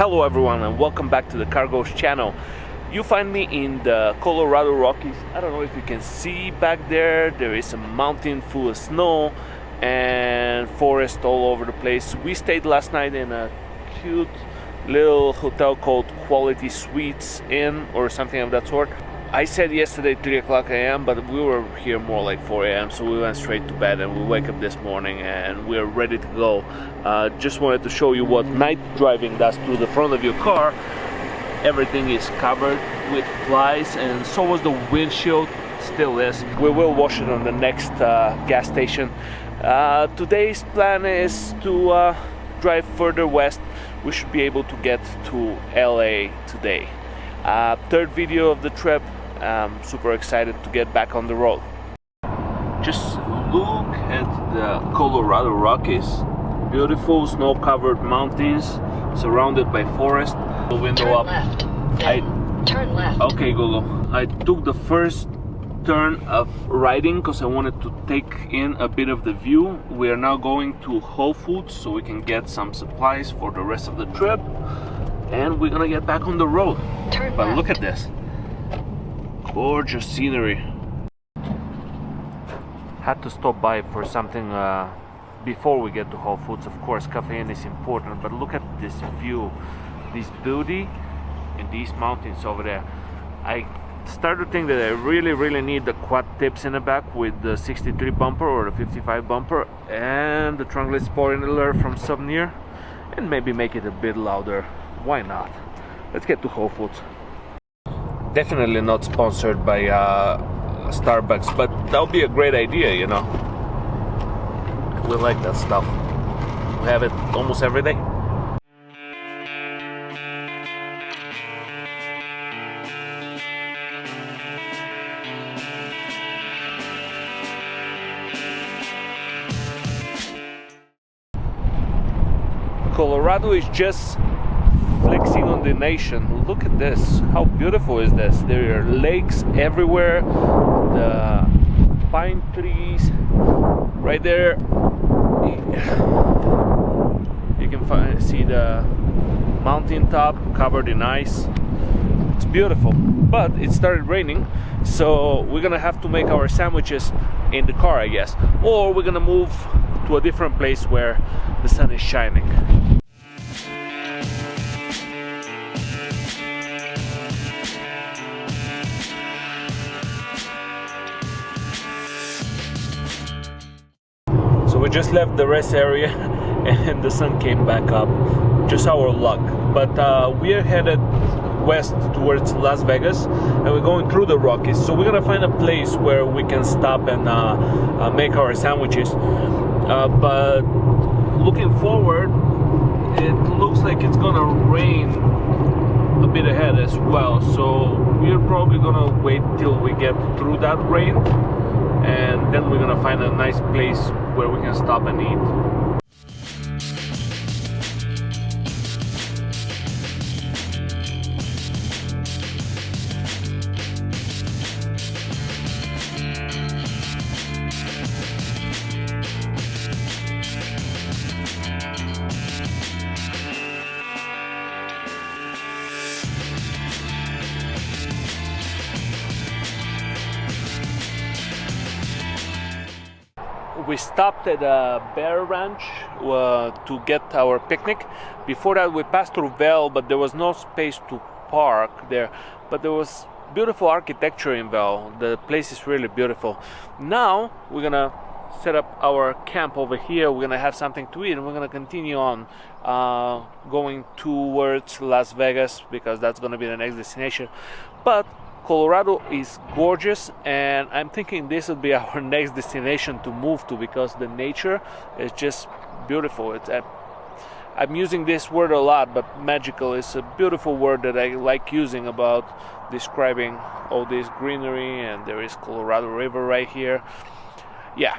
Hello everyone and welcome back to the Cargo's channel. You find me in the Colorado Rockies. I don't know if you can see back there. There is a mountain full of snow and forest all over the place. We stayed last night in a cute little hotel called Quality Suites Inn or something of that sort. I said yesterday 3 o'clock a.m. but we were here more like 4 a.m. so we went straight to bed and we wake up this morning and we're ready to go. Just wanted to show you what night driving does to the front of your car. Everything is covered with flies and so was the windshield, still is. We will wash it on the next gas station. Today's plan is to drive further west. We should be able to get to LA today. Third video of the trip. I'm super excited to get back on the road. Just look at the Colorado Rockies. Beautiful snow-covered mountains surrounded by forest. The window turn up. Left. Turn left. Okay, Google. I took the first turn of riding because I wanted to take in a bit of the view. We are now going to Whole Foods so we can get some supplies for the rest of the trip. And we're gonna get back on the road. Turn but left. Look at this. Gorgeous scenery. Had to stop by for something before we get to Whole Foods. Of course, caffeine is important, but look at this view, this beauty in these mountains over there. I started to think that I really need the quad tips in the back with the 63 bumper or the 55 bumper and the trunkless spoiler from Souvenir, and maybe make it a bit louder. Why not? Let's get to Whole Foods. Definitely not sponsored by Starbucks, but that would be a great idea, you know. We like that stuff. We have it almost every day. Colorado is just flexing on the nation. Look at this. How beautiful is this? There are lakes everywhere. The pine trees right there. You can see the mountain top covered in ice. It's beautiful, but it started raining, so we're gonna have to make our sandwiches in the car, I guess, or we're gonna move to a different place where the sun is shining. So we just left the rest area and the sun came back up. Just our luck. But we are headed west towards Las Vegas and we're going through the Rockies. So we're gonna find a place where we can stop and make our sandwiches. But looking forward, it looks like it's gonna rain a bit ahead as well. So we're probably gonna wait till we get through that rain, and then we're gonna find a nice place where we can stop and eat. We stopped at a bear ranch to get our picnic. Before that we passed through Vail, but there was no space to park there. But there was beautiful architecture in Vail. The place is really beautiful. Now we're gonna set up our camp over here. We're gonna have something to eat and we're gonna continue on going towards Las Vegas because that's gonna be the next destination. But Colorado is gorgeous and I'm thinking this would be our next destination to move to because the nature is just beautiful. I'm using this word a lot, but magical is a beautiful word that I like using about describing all this greenery, and there is Colorado River right here. Yeah.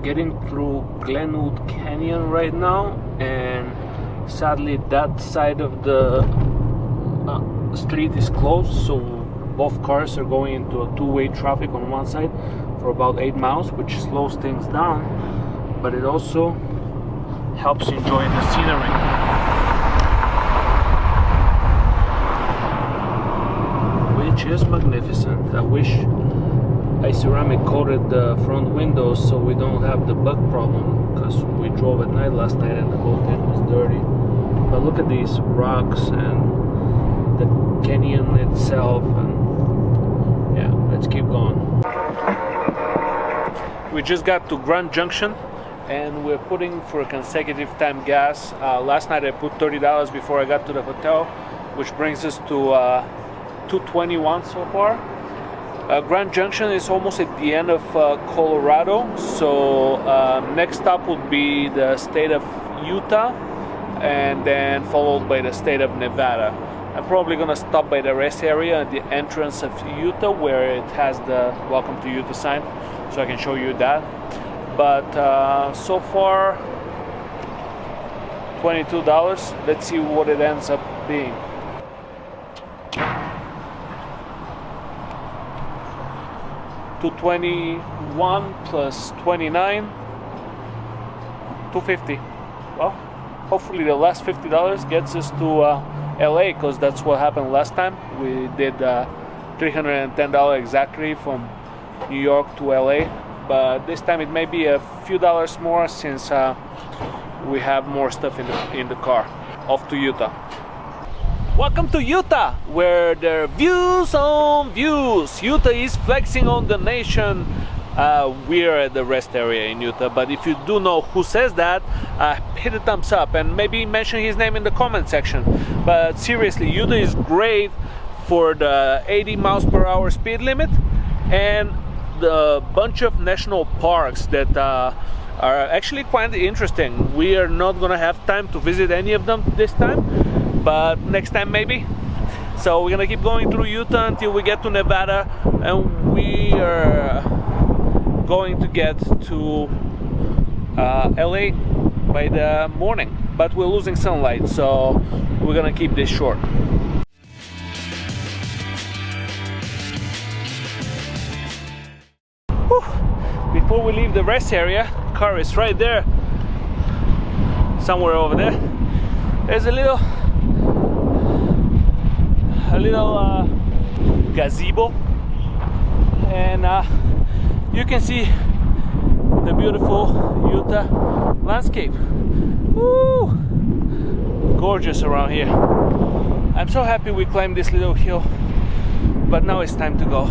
Getting through Glenwood Canyon right now, and sadly that side of the street is closed, so both cars are going into a two-way traffic on one side for about 8 miles, which slows things down, but it also helps enjoy the scenery. just magnificent. I wish I ceramic coated the front windows so we don't have the bug problem, because we drove at night last night and the whole thing was dirty. But look at these rocks and the canyon itself, and yeah, let's keep going. We just got to Grand Junction and we're putting for a consecutive time gas. Last night I put $30 before I got to the hotel, which brings us to $2.21 so far. Grand Junction is almost at the end of Colorado, so next stop would be the state of Utah, and then followed by the state of Nevada. I'm probably gonna stop by the rest area at the entrance of Utah, where it has the Welcome to Utah sign, so I can show you that. But so far, $22. Let's see what it ends up being. $221 plus 29, $250. Well, hopefully the last $50 gets us to LA, because that's what happened last time. We did $310 exactly from New York to LA, but this time it may be a few dollars more since we have more stuff in the car. Off to Utah. Welcome to Utah, where there are views on views. Utah is flexing on the nation. We're at the rest area in Utah, but if you do know who says that, hit a thumbs up and maybe mention his name in the comment section. But seriously, Utah is great for the 80 miles per hour speed limit and the bunch of national parks that are actually quite interesting. We are not gonna have time to visit any of them this time, but next time maybe. So we're gonna keep going through Utah until we get to Nevada, and we are going to get to LA by the morning, but we're losing sunlight, so we're gonna keep this short. Whew. Before we leave the rest area, car is right there, somewhere over there. There's a little gazebo, and you can see the beautiful Utah landscape. Woo! Gorgeous around here. I'm so happy we climbed this little hill, but now it's time to go.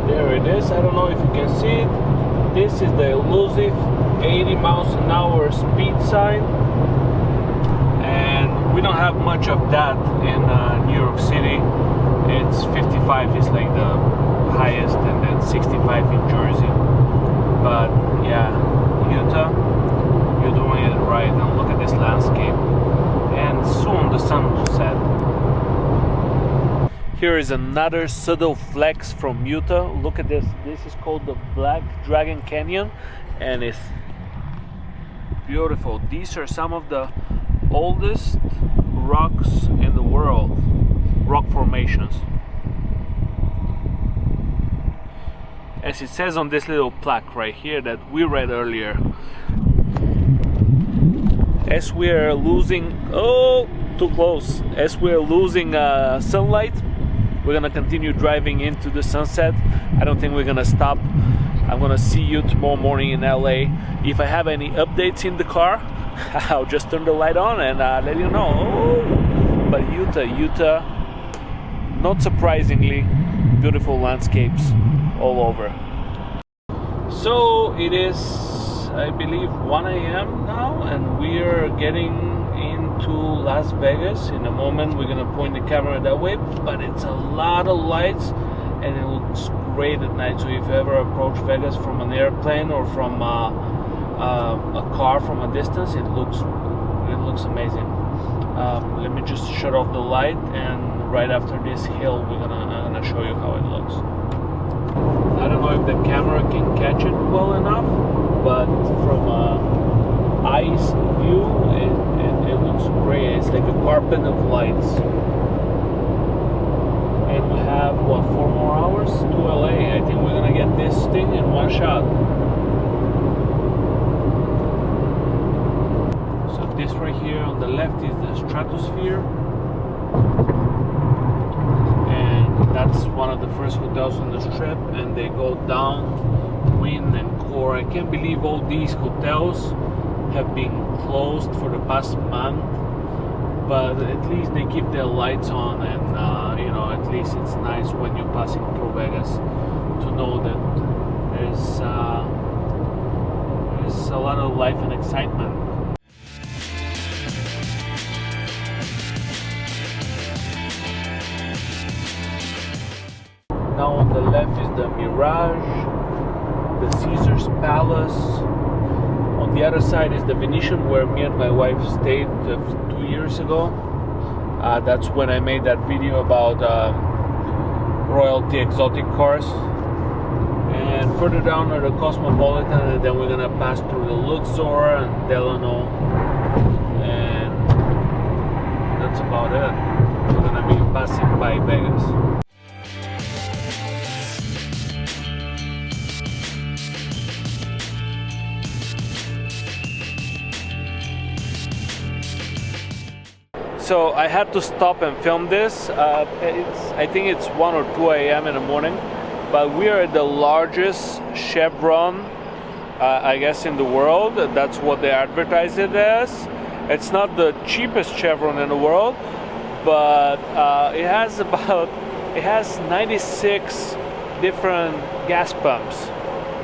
There it is. I don't know if you can see it. This is the elusive 80 miles an hour speed sign, and we don't have much of that in New York City. It's 55 is like the highest, and then 65 in Jersey. But yeah, Utah, you're doing it right. And look at this landscape, and soon the sun will set. Here is another subtle flex from Utah. Look at this. This is called the Black Dragon Canyon, and it's beautiful. These are some of the oldest rocks in the world, rock formations. As it says on this little plaque right here that we read earlier, as we are losing, too close, as we are losing sunlight, we're gonna continue driving into the sunset. I don't think we're gonna stop. I'm gonna see you tomorrow morning in LA. If I have any updates in the car, I'll just turn the light on and let you know. But Utah, not surprisingly, beautiful landscapes all over. So it is, I believe, 1 a.m. now, and we are getting into Las Vegas. In a moment we're gonna point the camera that way, but it's a lot of lights and it looks great at night. So if you ever approach Vegas from an airplane or from a car from a distance, it looks amazing. Let me just shut off the light, and right after this hill I'm gonna show you how it looks. I don't know if the camera can catch it well enough, but from eyes view it looks great. It's like a carpet of lights. And we have, what, 4 more hours to LA. I think we're gonna get this thing in one shot. So this right here on the left is the stratosphere, and That's one of the first hotels on the strip, and they go down Wynn and Core. I can't believe all these hotels have been closed for the past month, but at least they keep their lights on, and you know, at least it's nice when you're passing through Vegas to know that there's a lot of life and excitement. Now on the left is the Mirage, the Caesar's Palace. On the other side is the Venetian, where me and my wife stayed 2 years ago. That's when I made that video about royalty exotic cars. And further down are the Cosmopolitan, and then we're gonna pass through the Luxor and Delano, and that's about it. We're gonna be passing by Vegas. So I had to stop and film this. I think it's 1 or 2 a.m. in the morning, but we are at the largest Chevron, I guess, in the world. That's what they advertise it as. It's not the cheapest Chevron in the world, but it has 96 different gas pumps.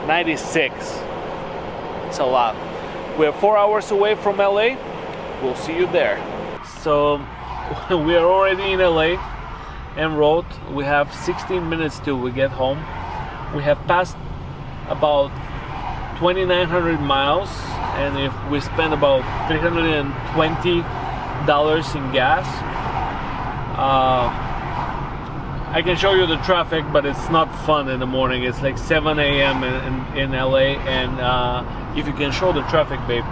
96. It's a lot. We're 4 hours away from LA. We'll see you there. So we are already in LA en route. We have 16 minutes till we get home. We have passed about 2,900 miles, and if we spend about $320 in gas, I can show you the traffic, but it's not fun in the morning. It's like 7 a.m. in LA, and if you can show the traffic, babe.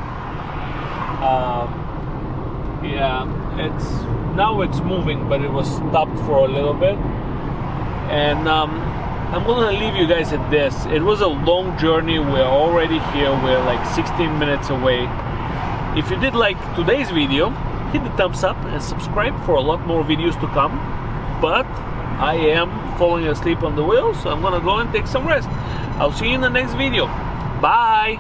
Yeah, now it's moving, but it was stopped for a little bit. And I'm gonna leave you guys at this. It was a long journey. We're already here. We're like 16 minutes away. If you did like today's video, hit the thumbs up and subscribe for a lot more videos to come. But I am falling asleep on the wheel, so I'm gonna go and take some rest. I'll see you in the next video. Bye.